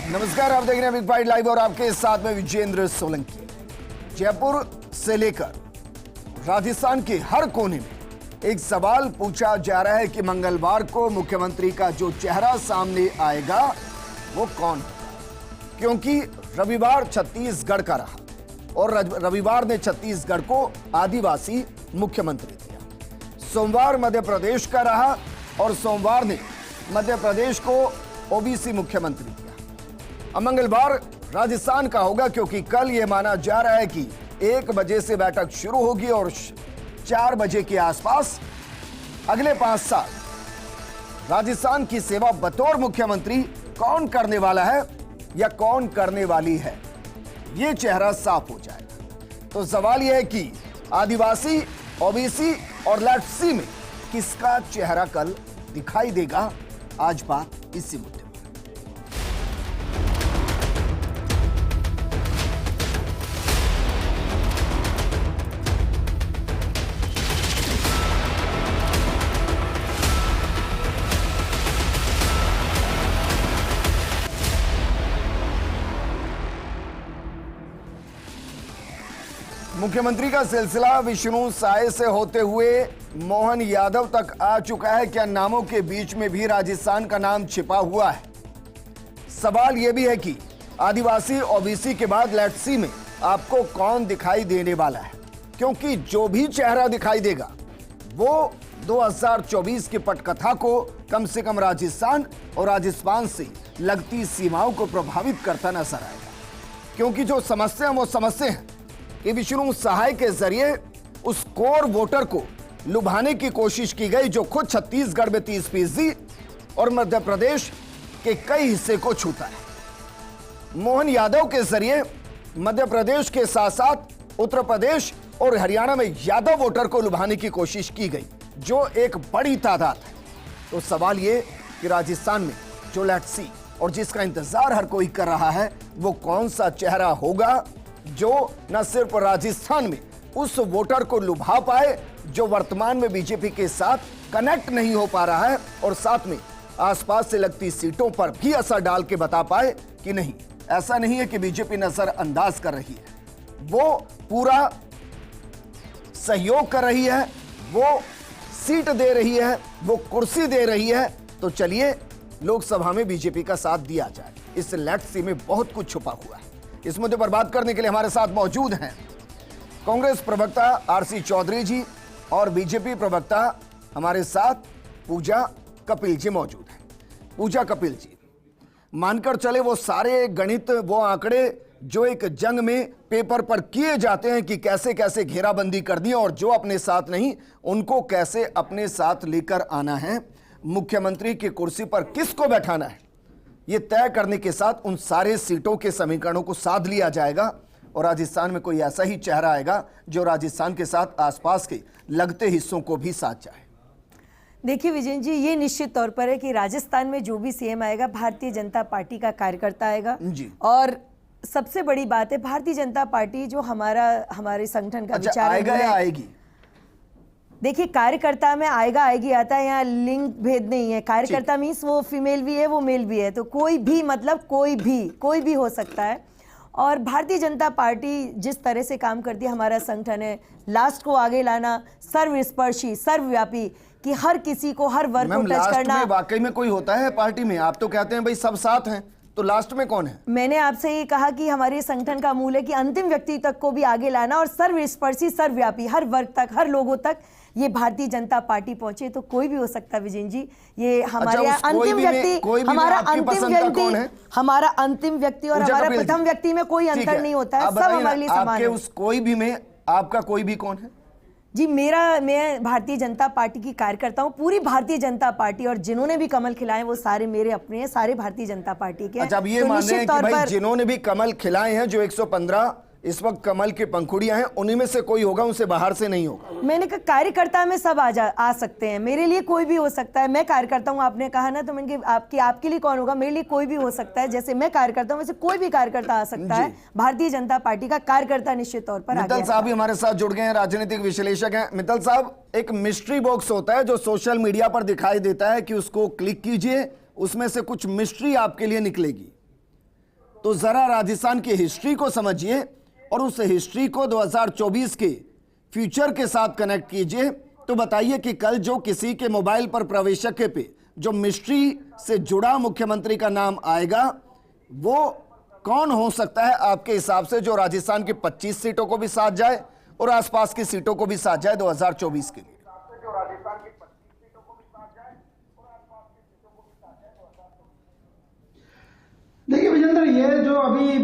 नमस्कार, आप देख रहे हैं बिग बाइट लाइव और आपके साथ में विजेंद्र सोलंकी। जयपुर से लेकर राजस्थान के हर कोने में एक सवाल पूछा जा रहा है कि मंगलवार को मुख्यमंत्री का जो चेहरा सामने आएगा वो कौन होगा, क्योंकि रविवार छत्तीसगढ़ का रहा और रविवार ने छत्तीसगढ़ को आदिवासी मुख्यमंत्री दिया। सोमवार मध्य प्रदेश का रहा और सोमवार ने मध्य प्रदेश को ओबीसी मुख्यमंत्री दिया। अब मंगलवार राजस्थान का होगा, क्योंकि कल यह माना जा रहा है कि 1 बजे से बैठक शुरू होगी और 4 बजे के आसपास अगले 5 साल राजस्थान की सेवा बतौर मुख्यमंत्री कौन करने वाला है या कौन करने वाली है, यह चेहरा साफ हो जाएगा। तो सवाल यह है कि आदिवासी, ओबीसी और लेफ्ट सी में किसका चेहरा कल दिखाई देगा। आज बात इसी मुद्दे पर। मुख्यमंत्री का सिलसिला विष्णु साय से होते हुए मोहन यादव तक आ चुका है। क्या नामों के बीच में भी राजस्थान का नाम छिपा हुआ है? सवाल यह भी है कि आदिवासी, ओबीसी के बाद लेफ्ट सी में आपको कौन दिखाई देने वाला है, क्योंकि जो भी चेहरा दिखाई देगा वो 2024 की पटकथा को कम से कम राजस्थान और राजस्थान से लगती सीमाओं को प्रभावित करता नजर आएगा। क्योंकि जो समस्या वो समस्या है कि विष्णु सहाय के जरिए उस कोर वोटर को लुभाने की कोशिश की गई जो खुद छत्तीसगढ़ में 30% और मध्य प्रदेश के कई हिस्से को छूता है। मोहन यादव के जरिए मध्य प्रदेश के साथ साथ उत्तर प्रदेश और हरियाणा में यादव वोटर को लुभाने की कोशिश की गई, जो एक बड़ी तादाद है। तो सवाल यह कि राजस्थान में जो लेफ्ट सी और जिसका इंतजार हर कोई कर रहा है वो कौन सा चेहरा होगा जो न सिर्फ राजस्थान में उस वोटर को लुभा पाए जो वर्तमान में बीजेपी के साथ कनेक्ट नहीं हो पा रहा है, और साथ में आसपास से लगती सीटों पर भी असर डाल के बता पाए कि नहीं, ऐसा नहीं है कि बीजेपी नजरअंदाज कर रही है, वो पूरा सहयोग कर रही है, वो सीट दे रही है, वो कुर्सी दे रही है। तो चलिए लोकसभा में बीजेपी का साथ दिया जाए। इस लेफ्ट सी में बहुत कुछ छुपा हुआ है। इस मुद्दे पर बात करने के लिए हमारे साथ मौजूद हैं कांग्रेस प्रवक्ता आरसी चौधरी जी और बीजेपी प्रवक्ता हमारे साथ पूजा कपिल जी मौजूद हैं। पूजा कपिल जी, मानकर चले वो सारे गणित, वो आंकड़े जो एक जंग में पेपर पर किए जाते हैं कि कैसे कैसे घेराबंदी कर दी और जो अपने साथ नहीं उनको कैसे अपने साथ लेकर आना है, मुख्यमंत्री की कुर्सी पर किसको बैठाना है, ये तय करने के साथ उन सारे सीटों के समीकरणों को साध लिया जाएगा और राजस्थान में कोई ऐसा ही चेहरा आएगा जो राजस्थान के साथ आसपास के लगते हिस्सों को भी साथ जाए। देखिए विजय जी, ये निश्चित तौर पर है कि राजस्थान में जो भी सीएम आएगा भारतीय जनता पार्टी का कार्यकर्ता आएगा जी। और सबसे बड़ी बात है भारतीय जनता पार्टी जो हमारे संगठन का विचार आएगा या आएगी। देखिए कार्यकर्ता में आएगा आएगी आता है, यहाँ लिंग भेद नहीं है। कार्यकर्ता मीन्स वो फीमेल भी है वो मेल भी है, तो कोई भी मतलब कोई भी हो सकता है। और भारतीय जनता पार्टी जिस तरह से काम करती है, हमारा संगठन है लास्ट को आगे लाना, सर्वस्पर्शी सर्वव्यापी कि हर किसी को हर वर्ग को टच करना। वाकई में कोई होता है पार्टी में? आप तो कहते हैं भाई सब साथ हैं, तो लास्ट में कौन है? मैंने आपसे ये कहा कि हमारे संगठन का मूल है कि अंतिम व्यक्ति तक को भी आगे लाना और सर्वस्पर्शी सर्वव्यापी हर वर्ग तक हर लोगों तक ये भारतीय जनता पार्टी पहुंचे। तो कोई भी हो सकता है विजयन जी, ये हमारे अंतिम व्यक्ति, हमारा अंतिम व्यक्ति और हमारा प्रथम व्यक्ति में कोई अंतर नहीं होता है, सब हमारे लिए समान है। उस कोई भी में आपका कोई भी कौन है जी? मैं भारतीय जनता पार्टी की कार्यकर्ता हूँ, पूरी भारतीय जनता पार्टी, और जिन्होंने भी कमल खिलाए वो सारे मेरे अपने हैं, सारे भारतीय जनता पार्टी के। अच्छा, अब ये मान रहे हैं कि भाई जिन्होंने भी कमल खिलाए हैं, जो 115 इस वक्त कमल की पंखुड़ियां हैं, उन्हीं में से कोई होगा, उनसे बाहर से नहीं होगा। मैंने कहा कार्यकर्ता में सब आ सकते हैं, मेरे लिए कोई भी हो सकता है। मैं कार्यकर्ता हूँ, आपने कहा ना, तो मैंने आपके लिए कौन होगा, मेरे लिए कोई भी हो सकता है। जैसे मैं कार्यकर्ता हूँ वैसे कोई भी कार्यकर्ता आ सकता है। भारतीय जनता पार्टी का कार्यकर्ता निश्चित तौर पर। मित्तल साहब भी हमारे साथ जुड़ गए हैं, राजनीतिक विश्लेषक हैं। मित्तल साहब, एक मिस्ट्री बॉक्स होता है जो सोशल मीडिया पर दिखाई देता है कि उसको क्लिक कीजिए, उसमें से कुछ मिस्ट्री आपके लिए निकलेगी। तो जरा राजस्थान की हिस्ट्री को समझिए और उस हिस्ट्री को 2024 के फ्यूचर के साथ कनेक्ट कीजिए। तो बताइए कि कल जो किसी के मोबाइल पर प्रवेशक पे जो मिस्ट्री से जुड़ा मुख्यमंत्री का नाम आएगा, वो कौन हो सकता है आपके हिसाब से, जो राजस्थान की 25 सीटों को भी साथ जाए और आसपास की सीटों को भी साथ जाए 2024 के लिए? देखिए विजेंद्र, ये जो अभी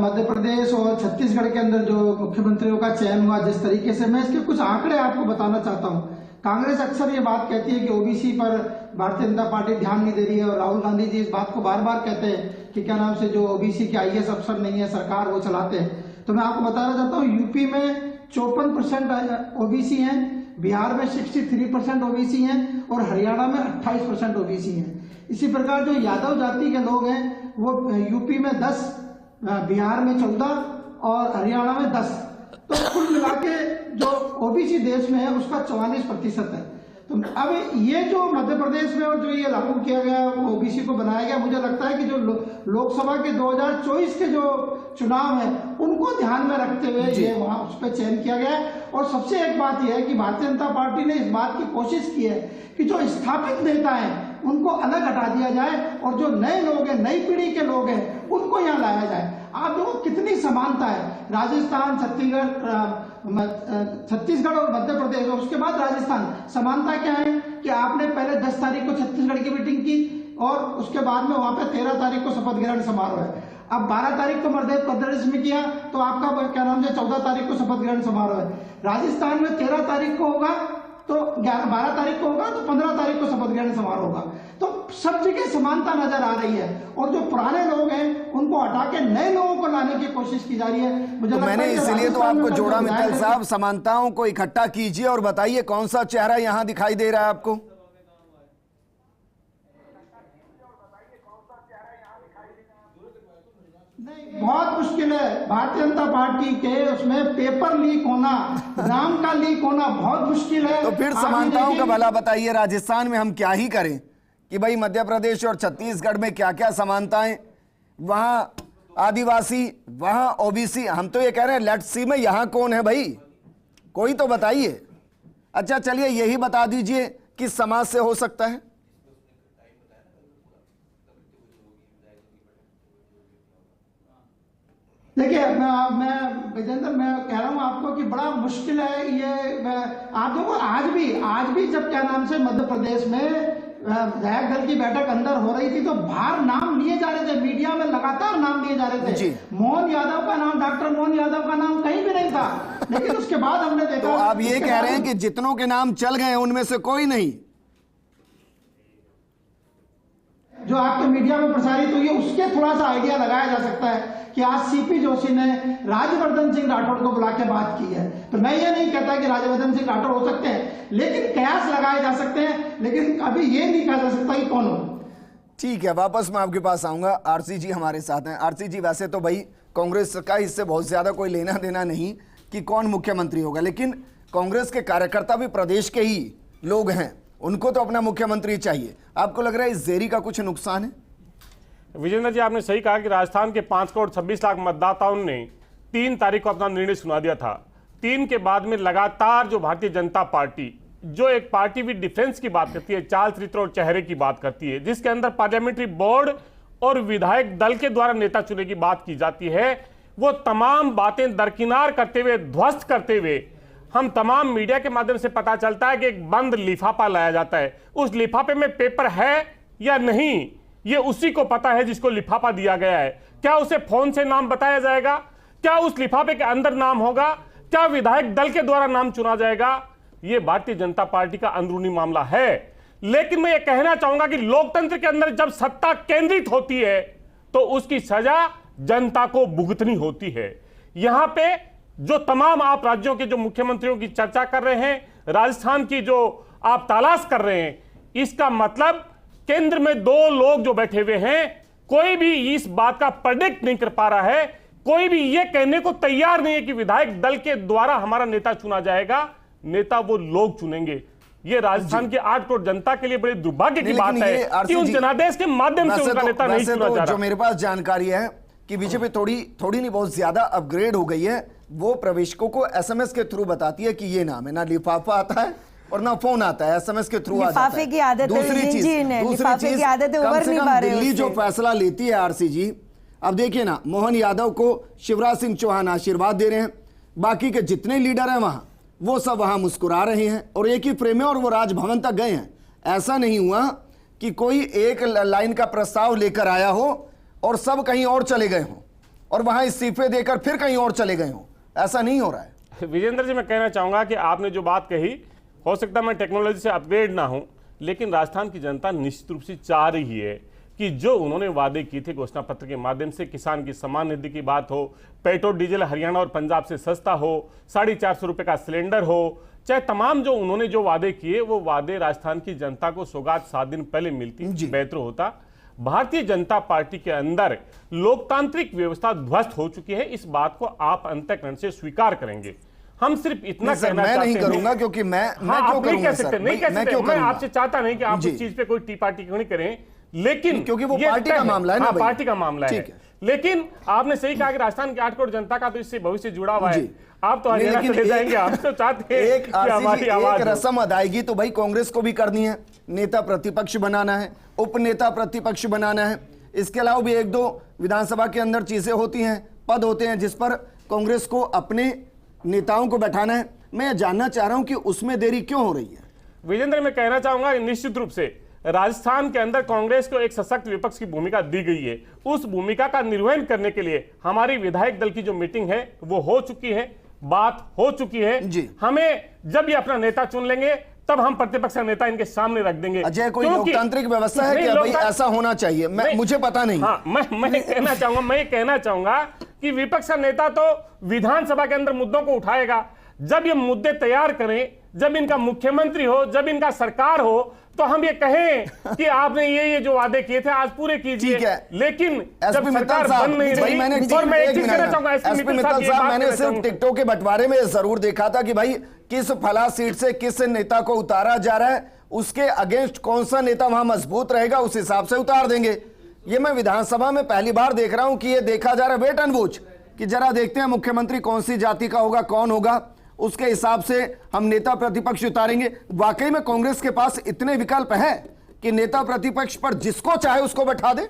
मध्य प्रदेश और छत्तीसगढ़ के अंदर जो मुख्यमंत्रियों का चयन हुआ, जिस तरीके से, मैं इसके कुछ आंकड़े आपको बताना चाहता हूँ। कांग्रेस अक्सर ये बात कहती है कि ओबीसी पर भारतीय जनता पार्टी ध्यान नहीं दे रही है, और राहुल गांधी जी इस बात को बार बार कहते हैं कि क्या नाम से जो ओबीसी के आईएएस अफसर नहीं है, सरकार वो चलाते हैं। तो मैं आपको बताना चाहता हूँ, यूपी में 54% ओबीसी हैं, बिहार में 63% ओबीसी हैं और हरियाणा में 28% ओबीसी हैं। इसी प्रकार जो यादव जाति के लोग हैं वो यूपी में 10, बिहार में 14 और हरियाणा में 10। तो कुल मिला के जो ओबीसी देश में है उसका 44% है। तो अब ये जो मध्य प्रदेश में और जो ये लागू किया गया ओबीसी को बनाया गया, मुझे लगता है कि जो लोकसभा के 2024 के जो चुनाव है उनको ध्यान में रखते हुए ये वहां उस पर चयन किया गया है। और सबसे एक बात यह है कि भारतीय जनता पार्टी ने इस बात की कोशिश की है कि जो स्थापित नेता हैं उनको अलग हटा दिया जाए और जो नए लोग हैं, नई पीढ़ी के लोग हैं, उनको यहाँ लाया जाए। आप देखो कितनी समानता है, राजस्थान, छत्तीसगढ़ और मध्य प्रदेश और उसके बाद राजस्थान। समानता क्या है कि आपने पहले 10 तारीख को छत्तीसगढ़ की मीटिंग की और उसके बाद में वहां पे 13 तारीख को शपथ ग्रहण समारोह है। अब 12 तारीख को मध्य प्रदेश में किया तो आपका क्या नाम है 14 तारीख को शपथ ग्रहण समारोह है। राजस्थान में 13 तारीख को होगा तो 12 तारीख को होगा, तो 15 तारीख को शपथ ग्रहण समारोह होगा। तो सब जगह समानता नजर आ रही है और जो पुराने लोग हैं उनको हटा के नए लोगों को लाने की कोशिश की जा रही है। मुझे तो मैंने इसलिए तो आपको जोड़ा मित्तल साहब, समानताओं को इकट्ठा कीजिए और बताइए कौन सा चेहरा यहां दिखाई दे रहा है आपको? नहीं, बहुत मुश्किल है। भारतीय जनता पार्टी के उसमें पेपर लीक होना, नाम का लीक होना बहुत मुश्किल है। तो फिर समानताओं का भला बताइए, राजस्थान में हम क्या ही करें कि भाई मध्य प्रदेश और छत्तीसगढ़ में क्या क्या समानताएं, वहां आदिवासी, वहां ओबीसी। हम तो ये कह रहे हैं लेट्स सी में यहां कौन है भाई, कोई तो बताइए। अच्छा चलिए यही बता दीजिए किस समाज से हो सकता है। देखिए मैं विजेंद्र, मैं कह रहा हूं आपको कि बड़ा मुश्किल है ये। आप देखो आज भी जब क्या नाम से मध्य प्रदेश में विधायक दल की बैठक अंदर हो रही थी तो बाहर नाम लिए जा रहे थे, मीडिया में लगातार नाम लिए जा रहे थे। मोहन यादव का नाम, डॉक्टर मोहन यादव का नाम कहीं भी नहीं था, लेकिन उसके बाद हमने देखा। तो आप ये कह रहे हैं कि जितनों के नाम चल गए उनमें से कोई नहीं जो आपके मीडिया में प्रसारित हुई है, उसके थोड़ा सा आइडिया लगाया जा सकता है कि आज सीपी जोशी ने राज्यवर्धन सिंह राठौड़ को बुला के बात की है। तो मैं ये नहीं कहता कि राज्यवर्धन सिंह राठौड़ हो सकते हैं, लेकिन कयास लगाए जा सकते हैं, लेकिन अभी ये नहीं कहा जा सकता कि कौन हो। ठीक है, वापस मैं आपके पास आऊंगा। आरसी जी हमारे साथ हैं। आरसी जी, वैसे तो भाई कांग्रेस का इससे बहुत ज्यादा कोई लेना देना नहीं कि कौन मुख्यमंत्री होगा, लेकिन कांग्रेस के कार्यकर्ता भी प्रदेश के ही लोग हैं, उनको तो अपना मुख्यमंत्री चाहिए। आपको लग रहा है इस देरी का कुछ नुकसान है? विजेंद्र जी, आपने सही कहा कि राजस्थान के 5 करोड़ 26 लाख मतदाताओं ने 3 तारीख को अपना निर्णय सुना दिया था। 3 के बाद में लगातार जो भारतीय जनता पार्टी, जो एक पार्टी विद डिफरेंस की बात करती है, चाल चरित्र और चेहरे की बात करती है, जिसके अंदर पार्लियामेंट्री बोर्ड और विधायक दल के द्वारा नेता चुने की बात की जाती है, वो तमाम बातें दरकिनार करते हुए, ध्वस्त करते हुए हम तमाम मीडिया के माध्यम से पता चलता है कि एक बंद लिफाफा लाया जाता है। उस लिफाफे में पेपर है या नहीं, ये उसी को पता है जिसको लिफाफा दिया गया है। क्या उसे फोन से नाम बताया जाएगा? क्या उस लिफाफे के अंदर नाम होगा? क्या विधायक दल के द्वारा नाम चुना जाएगा? ये भारतीय जनता पार्टी का अंदरूनी मामला है। लेकिन मैं ये कहना चाहूंगा कि लोकतंत्र के अंदर जब सत्ता केंद्रित होती है तो उसकी सजा जनता को भुगतनी होती है। यहां पे जो तमाम आप राज्यों के जो मुख्यमंत्रियों की चर्चा कर रहे हैं, राजस्थान की जो आप तलाश कर रहे हैं, इसका मतलब केंद्र में 2 लोग जो बैठे हुए हैं, कोई भी इस बात का प्रेडिक्ट नहीं कर पा रहा है, कोई भी ये कहने को तैयार नहीं है कि विधायक दल के द्वारा हमारा नेता चुना जाएगा। नेता वो लोग चुनेंगे। ये राजस्थान के 8 करोड़ जनता के लिए बड़े दुर्भाग्य की बात है कि उन जनादेश के माध्यम से उनका नेता नहीं चुना जा रहा। जो मेरे पास जानकारी है कि बीजेपी थोड़ी नहीं बहुत ज्यादा अपग्रेड हो गई है। वो प्रवेशकों को एसएमएस के थ्रू बताती है कि ये नाम है, ना लिफाफा आता है और ना फोन आता है, एसएमएस के थ्रू आ जाता है। लिफाफे की आदत है, दूसरी चीज लिफाफे की आदत है, उबर नहीं पा रहे दिल्ली उससे। जो फैसला लेती है आरसीजी, अब देखिए ना, मोहन यादव को शिवराज सिंह चौहान आशीर्वाद दे रहे हैं, बाकी के जितने लीडर हैं वहां वो सब वहां मुस्कुरा रहे हैं और एक ही फ्रेम में, और वो राजभवन तक गए हैं। ऐसा नहीं हुआ कि कोई एक लाइन का प्रस्ताव लेकर आया हो और सब कहीं और चले गए हों और वहां इस्तीफे देकर फिर कहीं और चले गए हों। ऐसा नहीं हो रहा है। विजेंद्र जी, मैं कहना चाहूंगा कि आपने जो बात कही, हो सकता है मैं टेक्नोलॉजी से अपग्रेड ना हूं, लेकिन राजस्थान की जनता निश्चित रूप से चाह रही है कि जो उन्होंने वादे किए थे घोषणा पत्र के माध्यम से, किसान की सम्मान निधि की बात हो, पेट्रोल डीजल हरियाणा और पंजाब से सस्ता हो, 450 रुपए का सिलेंडर हो, चाहे तमाम जो उन्होंने जो वादे किए, वो वादे राजस्थान की जनता को सौगात 7 दिन पहले मिलती बेहतर होता। भारतीय जनता पार्टी के अंदर लोकतांत्रिक व्यवस्था ध्वस्त हो चुकी है, इस बात को आप अंतःकरण से स्वीकार करेंगे। हम सिर्फ इतना कहना मैं चाहते नहीं हैं, करूंगा क्योंकि मैं आप क्यों नहीं कह सकते, नहीं कह सकते। मैं आपसे चाहता नहीं कि आप जी। इस चीज पे कोई टी पार्टी क्यों नहीं करें, लेकिन क्योंकि वो ये पार्टी तय का मामला है ना हाँ, भाई। पार्टी का मामला है। ठीक है। लेकिन आपने सही कहा कि राजस्थान की 8 करोड़ जनता का तो इससे भविष्य जुड़ा हुआ है। जी। आप तो हरियाणा लेकिन चले जाएंगे, हम तो चाहते हैं एक कि हमारी आवाज एक हो। रस्म अदायगी तो भाई कांग्रेस को भी करनी है, नेता प्रतिपक्ष बनाना है, उपनेता प्रतिपक्ष बनाना है। इसके अलावा भी 1-2 विधानसभा के अंदर चीजें होती हैं, पद होते हैं जिस पर कांग्रेस को अपने नेताओं को बैठाना है। मैं जानना चाह रहा हूं कि उसमें देरी क्यों हो रही है। विजेंद्र, मैं कहना चाहूंगा निश्चित रूप से राजस्थान के अंदर कांग्रेस को एक सशक्त विपक्ष की भूमिका दी गई है। उस भूमिका का निर्वहन करने के लिए हमारी विधायक दल की जो मीटिंग है वो हो चुकी है, बात हो चुकी है जी। हमें जब ये अपना नेता चुन लेंगे तब हम प्रतिपक्ष का नेता इनके सामने रख देंगे। अजय, कोई क्योंकि- लोकतांत्रिक व्यवस्था है नहीं, क्या भाई? लोकतांत्रिक- ऐसा होना चाहिए। मुझे पता नहीं। हाँ, मैं कहना चाहूंगा कि विपक्ष का नेता तो विधानसभा के अंदर मुद्दों को उठाएगा। जब ये मुद्दे तैयार करें, जब इनका मुख्यमंत्री हो, जब इनका सरकार हो, तो हम ये कहें कि आपने ये जो वादे किए थे आज पूरे कीजिए। ठीक है। लेकिन एसपी जब सरकार बन नहीं रही, और मैं एक चीज कहना चाहूंगा एसपी मित्तल साहब, मैंने सिर्फ टिकटों के बंटवारे में जरूर देखा था कि भाई किस फला सीट से किस नेता को उतारा जा रहा है, उसके अगेंस्ट कौन सा नेता वहां मजबूत रहेगा, उस हिसाब से उतार देंगे। ये मैं विधानसभा में पहली बार देख रहा हूं कि ये देखा जा रहा है वेट एंड वॉच, कि जरा देखते हैं मुख्यमंत्री कौन सी जाति का होगा, कौन होगा, उसके हिसाब से हम नेता प्रतिपक्ष उतारेंगे। वाकई में कांग्रेस के पास इतने विकल्प हैं कि नेता प्रतिपक्ष पर जिसको चाहे उसको बैठा दे।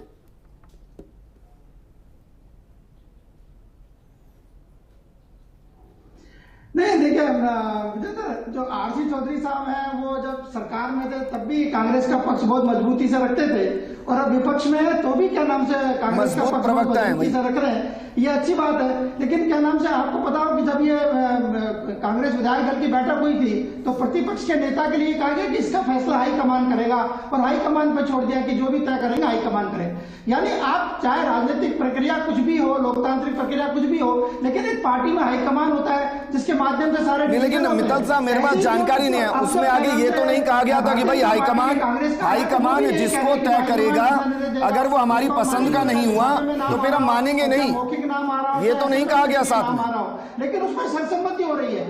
नहीं, देखिए विजेंद्र, जो आरसी चौधरी साहब हैं वो जब सरकार में थे तब भी कांग्रेस का पक्ष बहुत मजबूती से रखते थे, और अब विपक्ष में है तो भी क्या नाम से कांग्रेस का मजबूत पक्ष प्रवक्ता है मजबूती से रख रहे हैं। ये अच्छी बात है। लेकिन क्या नाम से आपको पता हो कि जब ये कांग्रेस विधायक दल की बैठक हुई थी तो प्रतिपक्ष के नेता के लिए कहा गया कि इसका फैसला हाईकमान करेगा, और हाईकमान पर छोड़ दिया कि जो भी तय करेंगे हाईकमान करे। यानी आप चाहे राजनीतिक प्रक्रिया कुछ भी हो, लोकतांत्रिक प्रक्रिया कुछ भी हो, लेकिन एक पार्टी में हाईकमान होता है जिसके माध्यम से सारे। लेकिन मित्तल साहब, मेरे पास जानकारी नहीं है, उसमें आगे ये तो नहीं कहा गया था कि भाई हाईकमान जिसको तय करेगा, अगर वो हमारी पसंद का नहीं हुआ तो फिर हम मानेंगे नहीं। ये तो नहीं कहा गया साथ में, लेकिन उसमें सर्वसम्मति हो रही है।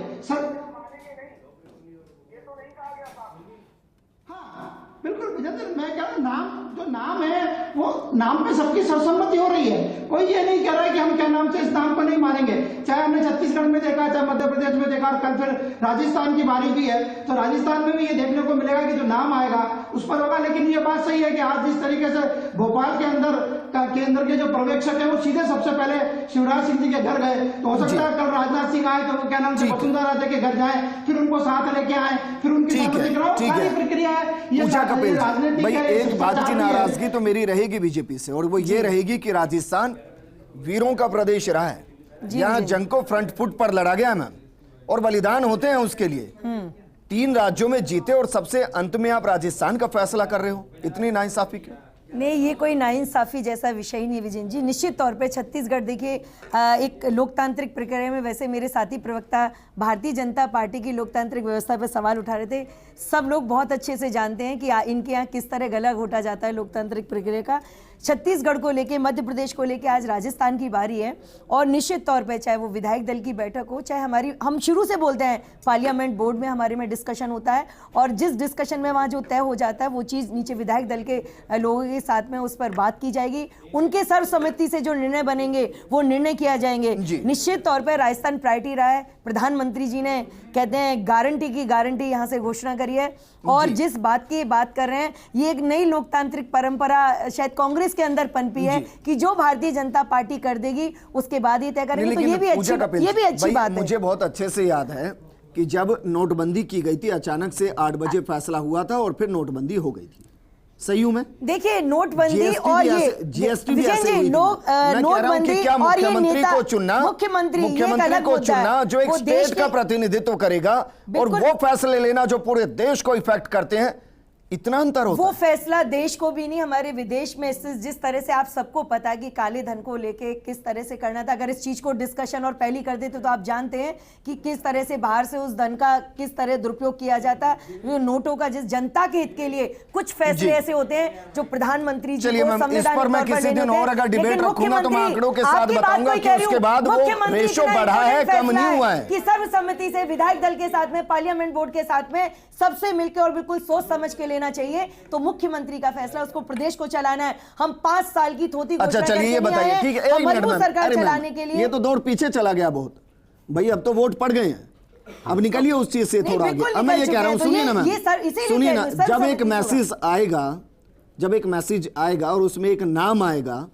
हाँ बिल्कुल विजेंद्र, मैं कह रहा हूं जो नाम है वो नाम पे सबकी सर्वसम्मति हो रही है। कोई ये नहीं कह रहा है कि हम क्या नाम से इस नाम को नहीं मानेंगे। चाहे हमने छत्तीसगढ़ में देखा, चाहे मध्य प्रदेश में देखा, और कल फिर राजस्थान की बारी भी है, तो राजस्थान में भी ये देखने को मिलेगा कि जो नाम आएगा उस पर होगा। लेकिन ये बात सही है कि आज जिस तरीके से भोपाल के अंदर केंद्र के जो पर्यवेक्षक है वो सीधे सबसे पहले शिवराज सिंह जी के घर गए, तो हो सकता है कल राजनाथ सिंह आए तो वो क्या नाम से वसुंधरा राजे के घर जाए, फिर उनको साथ लेके आए, फिर उनकी सारी प्रक्रिया है। पूजा कपिल भाई, एक बात की नाराजगी तो मेरी रहेगी बीजेपी से, और वो ये रहेगी कि राजस्थान वीरों का प्रदेश रहा है, यहाँ जंग को फ्रंट फुट पर लड़ा गया मैम, और बलिदान होते हैं उसके लिए। 3 राज्यों में जीते और सबसे अंत में आप राजस्थान का फैसला कर रहे हो, इतनी नाइंसाफी क्यों? नहीं, ये कोई नाइंसाफी जैसा विषय ही नहीं विजय जी। निश्चित तौर पे छत्तीसगढ़ देखिए एक लोकतांत्रिक प्रक्रिया में, वैसे मेरे साथी प्रवक्ता भारतीय जनता पार्टी की लोकतांत्रिक व्यवस्था पर सवाल उठा रहे थे। सब लोग बहुत अच्छे से जानते हैं कि इनके यहाँ किस तरह गला घोटा जाता है लोकतांत्रिक प्रक्रिया का। छत्तीसगढ़ को लेके, मध्य प्रदेश को लेके आज राजस्थान की बारी है। और निश्चित तौर पे चाहे वो विधायक दल की बैठक हो, चाहे हमारी, हम शुरू से बोलते हैं पार्लियामेंट बोर्ड में हमारे में डिस्कशन होता है और जिस डिस्कशन में वहाँ जो तय हो जाता है वो चीज़ नीचे विधायक दल के लोगों के साथ में उस पर बात की जाएगी। उनके सर्वसम्मति से जो निर्णय बनेंगे वो निर्णय किया जाएंगे। निश्चित तौर पर राजस्थान प्रायोरिटी रहा है। प्रधानमंत्री जी ने कहते हैं गारंटी की गारंटी यहाँ से घोषणा करी है और जिस बात की बात कर रहे हैं ये एक नई लोकतांत्रिक परंपरा शायद कांग्रेस के अंदर पनपी है कि जो भारतीय जनता पार्टी कर देगी उसके बाद ही तय करेंगे। तो ये भी अच्छी बात है। मुझे बहुत अच्छे से याद है कि जब नोटबंदी की गई थी अचानक से 8 बजे फैसला हुआ था और फिर नोटबंदी हो गई थी। सही हूं मैं? देखिए नोटबंदी और ये जीएसटी भी ऐसे हुई थी। नोटबंदी क्या और ये मुख्यमंत्री को चुनना, मुख्यमंत्री को चुनना जो एक स्टेट का प्रतिनिधित्व करेगा और वो फैसले लेना जो पूरे देश को इफेक्ट करते हैं, इतना अंतर होता है। वो फैसला देश को भी नहीं, हमारे विदेश में जिस तरह से आप सबको पता है कि काले धन को लेके किस तरह से करना था। अगर इस चीज को डिस्कशन और पहली कर देते तो आप जानते हैं कि किस तरह से बाहर से उस धन का किस तरह दुरुपयोग किया जाता। जो नोटों का जिस जनता के हित के लिए कुछ फैसले ऐसे होते हैं जो प्रधानमंत्री जी को संविधान पर मैं किसी दिन और अगर डिबेट रखूंगा तो मैं आंकड़ों के साथ बताऊंगा कि उसके बाद वो रेशो बढ़ा है, कम नहीं हुआ है। कि सर्वसम्मति से विधायक दल के साथ में, पार्लियामेंट बोर्ड के साथ में सबसे मिलकर और बिल्कुल सोच समझ के लेना चाहिए। तो मुख्यमंत्री का फैसला, उसको प्रदेश को चलाना है। हम 5 साल की थोती अच्छा चलिए ये बताइए, ठीक है, एक मिनट सरकार चलाने के लिए ये तो दौड़ पीछे चला गया बहुत भाई। अब तो वोट पड़ गए हैं, अब निकलिए उस चीज से थोड़ा आगे। अब मैं ये कह रहा हूं, सुनिए ना मैम, सुनिए ना, जब एक मैसेज आएगा और उसमें एक नाम आएगा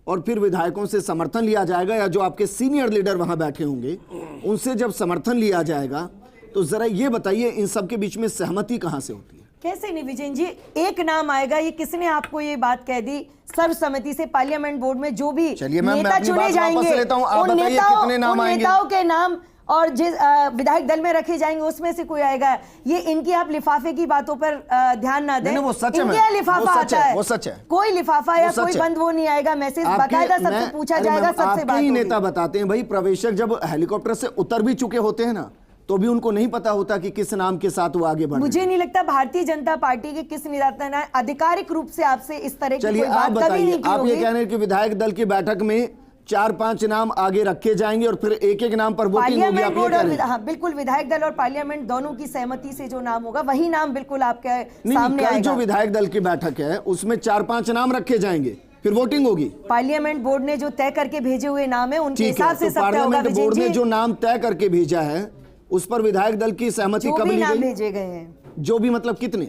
और फिर विधायकों से समर्थन लिया जाएगा या जो आपके सीनियर लीडर वहां बैठे होंगे उनसे जब समर्थन लिया जाएगा तो जरा ये बताइए इन सब के बीच में सहमति कहां से होती है? कैसे नहीं विजयन जी, एक नाम आएगा। ये किसने आपको ये बात कह दी? सर्वसम्मति से पार्लियामेंट बोर्ड में जो भी नेता चुने जाएंगे उन नेताओं के नाम और जिस विधायक दल में रखे जाएंगे उसमें से कोई आएगा। ये इनकी आप लिफाफे की बातों पर ध्यान ना दें। वो सच है, इनके लिफाफा आता है, वो सच है। कोई लिफाफा या कोई बंद वो नहीं आएगा। मैसेज बाकायदा सबसे पूछा जाएगा, सबसे बात होगी। नेता बताते हैं भाई, प्रवेशक जब हेलीकॉप्टर से उतर भी चुके होते हैं ना तो भी उनको नहीं पता होता कि किस नाम के साथ वो आगे बढ़े। मुझे नहीं लगता भारतीय जनता पार्टी के किस नेता ने आधिकारिक रूप से आपसे इस तरह की कोई बात कभी नहीं की। आप ये कह रहे हैं कि विधायक दल की बैठक में 4-5 नाम आगे रखे जाएंगे और फिर एक-एक नाम पर वोटिंग होगी, आप ये कह रहे हैं? हाँ बिल्कुल, विधायक दल और पार्लियामेंट दोनों की सहमति से जो नाम होगा वही नाम बिल्कुल आपके सामने आएगा। जो विधायक दल की बैठक है उसमें 4-5 नाम रखे जाएंगे, फिर वोटिंग होगी। पार्लियामेंट बोर्ड ने जो तय करके भेजे हुए नाम है उनके हिसाब से सब होगा। पार्लियामेंट बोर्ड ने जो नाम तय करके भेजा है उस पर विधायक दल की सहमति कब ली गई? भेजे गए हैं जो भी, मतलब कितने?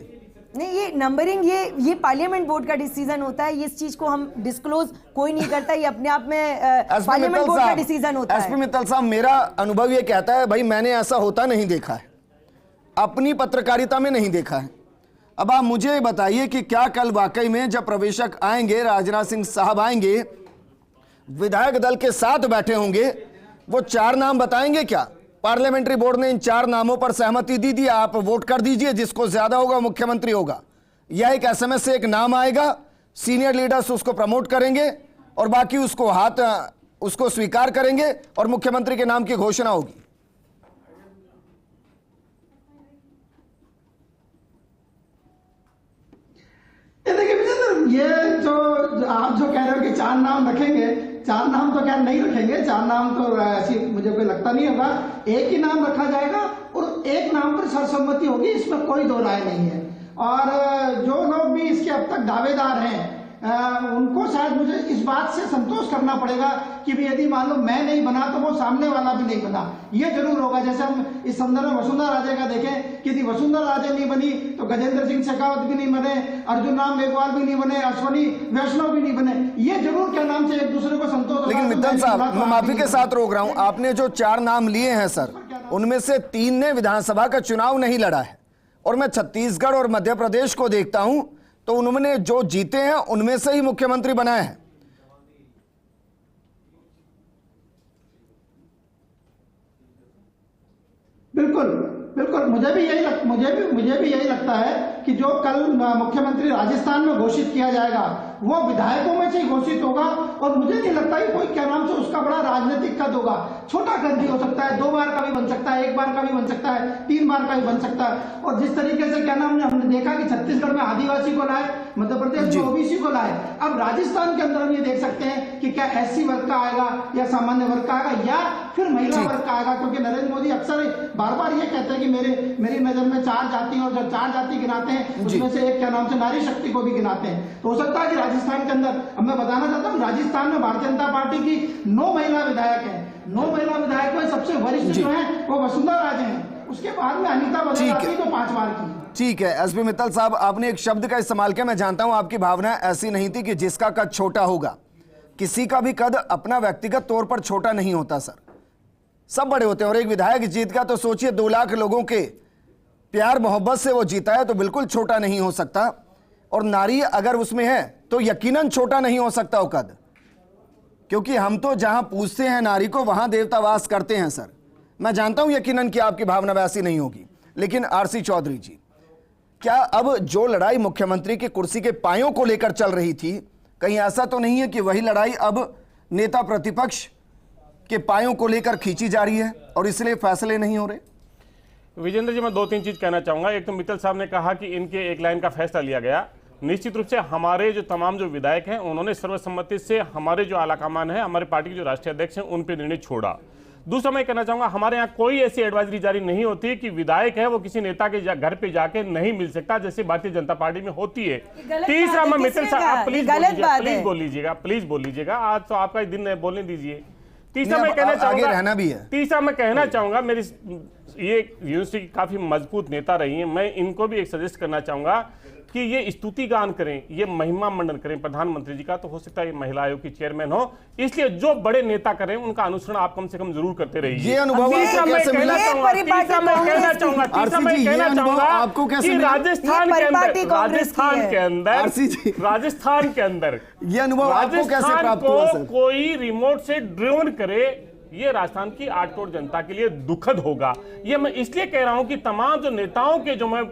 नहीं, ये नंबरिंग ये पार्लियामेंट बोर्ड का डिसीजन होता है। इस चीज को हम डिस्क्लोज कोई नहीं करता, ये अपने आप में पार्लियामेंट बोर्ड का डिसीजन होता है। एसपी मित्तल साहब, मेरा अनुभव ये कहता है भाई मैंने ऐसा होता नहीं देखा है, अपनी पत्रकारिता में नहीं देखा है। अब आप मुझे बताइए कि क्या कल वाकई में जब प्रवेशक आएंगे, राजनाथ सिंह साहब आएंगे, विधायक दल के साथ बैठे होंगे, वो 4 नाम बताएंगे क्या? पार्लियामेंट्री बोर्ड ने इन 4 नामों पर सहमति दी थी, आप वोट कर दीजिए, जिसको ज्यादा होगा मुख्यमंत्री होगा। या एक एसएमएस से एक नाम आएगा, सीनियर लीडर्स उसको प्रमोट करेंगे और बाकी उसको स्वीकार करेंगे और मुख्यमंत्री के नाम की घोषणा होगी। ये जो आप जो कह रहे हो कि 4 नाम रखेंगे, 4 नाम तो क्या नहीं रखेंगे, 4 नाम तो ऐसी मुझे कोई लगता नहीं होगा। एक ही नाम रखा जाएगा और एक नाम पर सर्वसम्मति होगी, इसमें कोई दो राय नहीं है। और जो लोग भी इसके अब तक दावेदार हैं उनको शायद मुझे इस बात से संतोष करना पड़ेगा कि भी यदि मान लो मैं नहीं बना तो वो सामने वाला भी नहीं बना, ये जरूर होगा। जैसे हम इस संदर्भ में वसुंधरा राजे का देखें कि यदि वसुंधरा राजे नहीं बनी तो गजेंद्र सिंह शेखावत भी नहीं बने, अर्जुन राम मेघवाल भी नहीं बने, अश्वनी वैष्णव भी नहीं बने। ये जरूर क्या नाम से एक दूसरे को संतोष। लेकिन मित्तल साहब, मैं माफी के साथ रोक रहा हूं, आपने जो 4 नाम लिए हैं सर, उनमें से 3 ने विधानसभा का चुनाव नहीं लड़ा है और मैं छत्तीसगढ़ और मध्य प्रदेश को देखता हूं तो उन्होंने जो जीते हैं उनमें से ही मुख्यमंत्री बनाए हैं। बिल्कुल बिल्कुल, मुझे भी यही लगता है कि जो कल मुख्यमंत्री राजस्थान में घोषित किया जाएगा वो विधायकों में से ही घोषित होगा और मुझे नहीं लगता कि कोई क्या नाम से उसका बड़ा राजनीतिक कद होगा। छोटा कद भी हो सकता है, 2 बार का भी बन सकता है, 1 बार का भी बन सकता है, 3 बार का भी बन सकता है। और जिस तरीके से क्या नाम हमने देखा कि छत्तीसगढ़ में आदिवासी को लाए, मध्य प्रदेश में ओबीसी को लाए, अब राजस्थान के अंदर हम ये देख सकते हैं कि क्या एससी वर्ग का आएगा या सामान्य वर्ग का आएगा या फिर महिला वर्ग का आएगा। क्योंकि नरेंद्र मोदी अक्सर बार बार ये कहते हैं कि मेरी नजर में 4 जाति हैं और जब 4 जाति गिनाते हैं उसमें से एक क्या नाम से नारी शक्ति को भी गिनाते हैं। तो हो सकता है कि राजस्थान के अंदर, अब मैं बताना चाहता हूँ, राजस्थान में भारतीय जनता पार्टी की 9 महिला विधायक है। 9 महिला विधायक में सबसे वरिष्ठ जो है वो वसुंधरा राजे हैं, उसके बाद में अनिता बंदर आती तो 5 बार की। ठीक है एसपी मित्तल साहब, आपने एक शब्द का इस्तेमाल किया, मैं जानता हूं आपकी भावना ऐसी नहीं थी कि जिसका कद छोटा होगा। किसी का भी कद अपना व्यक्तिगत तौर पर छोटा नहीं होता सर, सब बड़े होते हैं। और एक विधायक जीत का तो सोचिए 2 लाख लोगों के प्यार मोहब्बत से वो जीता है, तो बिल्कुल छोटा नहीं हो सकता। और नारी अगर उसमें है तो यकीनन छोटा नहीं हो सकता वो कद, क्योंकि हम तो जहां पूछते हैं नारी को वहां देवता वास करते हैं सर। मैं जानता हूं यकीनन कि आपकी भावना वैसी नहीं होगी, लेकिन आरसी चौधरी जी, क्या अब जो लड़ाई मुख्यमंत्री की कुर्सी के पायों को लेकर चल रही थी, कहीं ऐसा तो नहीं है कि वही लड़ाई अब नेता प्रतिपक्ष के पायों को लेकर खींची जा रही है और इसलिए फैसले नहीं हो रहे? विजेंद्र जी, मैं 2-3 चीज कहना चाहूंगा। एक तो मित्तल साहब ने कहा कि इनके एक लाइन का फैसला लिया गया। निश्चित रूप से हमारे जो तमाम जो विधायक हैं उन्होंने सर्वसम्मति से हमारे जो आलाकमान है, हमारे पार्टी के जो राष्ट्रीय अध्यक्ष हैं, उन पर निर्णय छोड़ा। दूसरा मैं कहना चाहूंगा, हमारे यहाँ कोई ऐसी एडवाइजरी जारी नहीं होती कि विधायक है वो किसी नेता के घर पे जाके नहीं मिल सकता, जैसे भारतीय जनता पार्टी में होती है। तीसरा मैं मित्तल साहब, प्लीज बोल लीजिएगा, आज तो आपका दिन है, बोलने दीजिए। तीसरा मैं कहना चाहूंगा, रहना भी है। तीसरा मैं कहना चाहूंगा, मेरी ये यूनिवर्सिटी की काफी मजबूत नेता रही है, मैं इनको भी एक सजेस्ट करना चाहूंगा कि ये स्तुति गान करें, ये महिमा मंडन करें प्रधानमंत्री जी का। तो हो सकता है ये महिला आयोग की चेयरमैन हो, इसलिए जो बड़े नेता करें उनका अनुसरण आप कम से कम जरूर करते रहिए। ये अनुभव आपको कैसे मिला? तीसरा मैं कहना चाहूंगा कि राजस्थान के अंदर ये अनुभव आपको कैसे प्राप्त हुआ सर? कोई रिमोट से ड्रिवन करे, ये राजस्थान की 8 करोड़ जनता के लिए दुखद होगा। ये मैं इसलिए कह रहा हूं कि तमाम जो नेताओं के जो मैं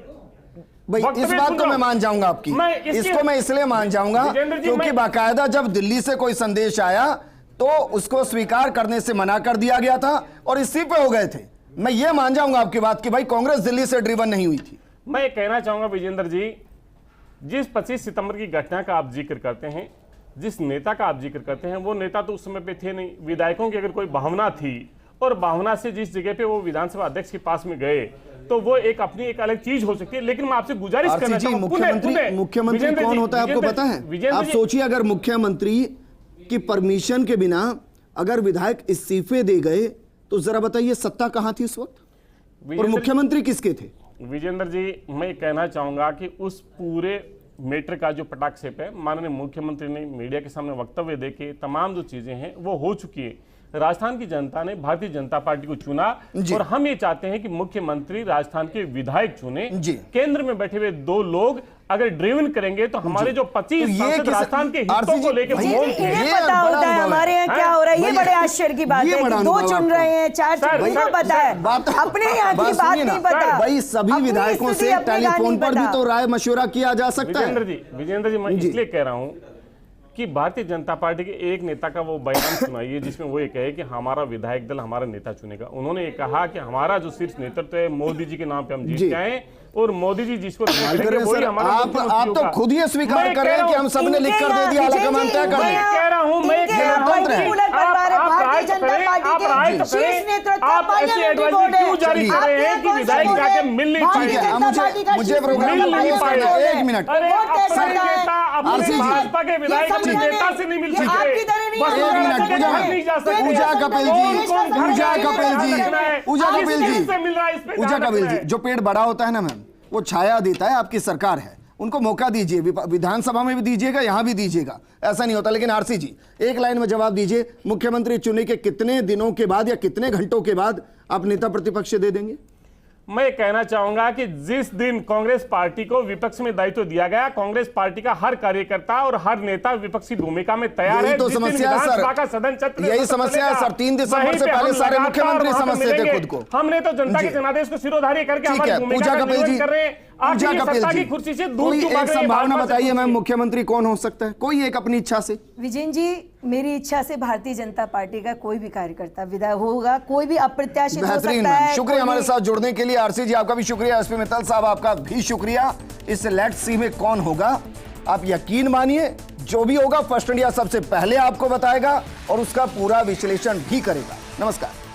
भाई इस बात को मैं मान जाऊंगा आपकी, इसको मैं इसलिए मान जाऊंगा क्योंकि बाकायदा जब दिल्ली से कोई संदेश आया तो उसको स्वीकार करने से मना कर दिया गया था और इसी पे हो गए थे। मैं ये मान जाऊंगा आपकी बात कि भाई कांग्रेस दिल्ली से ड्रिवन नहीं हुई थी। मैं ये कहना चाहूंगा विजेंद्र जी, जिस 25 सितंबर की घटना का आप जिक्र करते हैं, जिस नेता का आप जिक्र करते हैं, वो नेता तो उस समय पे थे नहीं। विधायकों की अगर कोई भावना थी और भावना से जिस जगह पे वो विधानसभा अध्यक्ष के पास में गए, तो वो एक अपनी एक अलग चीज हो सकती है। लेकिन मैं आपसे गुजारिश करना चाहूंगा, मुख्यमंत्री कौन होता है आपको पता है? आप सोचिए, अगर मुख्यमंत्री की परमिशन के बिना अगर विधायक इस्तीफे दे गए तो जरा बताइए सत्ता कहां थी उस वक्त और मुख्यमंत्री किसके थे? विजेंद्र जी, मैं कहना चाहूंगा कि उस पूरे मैटर का जो पटाक्षेप है, माननीय मुख्यमंत्री ने मीडिया के सामने वक्तव्य देके तमाम जो चीजें हैं वो हो चुकी है। राजस्थान की जनता ने भारतीय जनता पार्टी को चुना और हम ये चाहते हैं कि मुख्यमंत्री राजस्थान के विधायक चुने। केंद्र में बैठे हुए 2 लोग अगर ड्रिवन करेंगे तो हमारे जो 25 सांसद राजस्थान के हितों को लेकर पता होता है हमारे यहाँ क्या हो रहा है। ये बड़े आश्चर्य की बात है कि 2 चुन रहे हैं, 4 चुन पता है, अपने यहाँ की बात नहीं पता। भाई सभी विधायकों से टेलीफोन पर भी तो राय मशवरा किया जा सकता है। विजेंद्र जी, मैं इसलिए कह रहा हूँ कि भारतीय जनता पार्टी के एक नेता का वो बयान सुनाइए जिसमें वो ये कहे कि हमारा विधायक दल हमारा नेता चुनेगा। उन्होंने ये कहा कि हमारा जो शीर्ष नेतृत्व है मोदी जी के नाम पे हम जीत जाएं और मोदी जी जिसको आप तो खुद ही स्वीकार कर रहे हैं कि हम सबने लिख कर दे दिया, आलाकमान तय कर दिया। कह रहा हूं मैं, आप ऐसी एडवाइजरी क्यों जारी कर रहे हैं कि विधायक जाके मिल नहीं पाए? मुझे प्रोग्राम एक मिनट, भाजपा के विधायक अपने नेता से नहीं मिल सकते। पूजा कपिल जी, जो पेड़ बड़ा होता है ना मैम, वो छाया देता है। आपकी सरकार है, उनको मौका दीजिए, विधानसभा में भी दीजिएगा, यहां भी दीजिएगा, ऐसा नहीं होता। लेकिन आरसी जी, एक लाइन में जवाब दीजिए, मुख्यमंत्री चुने के कितने दिनों के बाद या कितने घंटों के बाद आप नेता प्रतिपक्ष दे देंगे? मैं ये कहना चाहूंगा कि जिस दिन कांग्रेस पार्टी को विपक्ष में दायित्व दिया गया, कांग्रेस पार्टी का हर कार्यकर्ता और हर नेता विपक्षी भूमिका में तैयार है। तो समस्या है सर, का सदन चक्र यही समस्या है सर। 3 दिसंबर से पहले सारे मुख्यमंत्री समझते थे खुद को। हमने तो जनता के जनादेश को सिरोधार्य करके हमारी भूमिका का निर्वहन कर रहे हैं। पूजा आखिर कपिल सत्ता जी, की कुर्सी से दूर कोई क्यों एक भाग रहे हैं? संभावना बार-बार बताइए मैम, पूछिए। मुख्यमंत्री कौन हो सकता है? कोई एक अपनी इच्छा से। विजयन जी, मेरी इच्छा से भारतीय जनता पार्टी का कोई भी कार्यकर्ता विदा होगा, कोई भी अप्रत्याशित हो बेहतरीन सकता है। मैम, शुक्रिया कोई हमारे भी- साथ जुड़ने के लिए। आरसी जी आपका भी शुक्रिया, एसपी मित्तल साहब आपका भी शुक्रिया। इस लेट्स सी में कौन होगा, आप यकीन मानिए जो भी होगा फर्स्ट इंडिया सबसे पहले आपको बताएगा और उसका पूरा विश्लेषण भी करेगा। नमस्कार।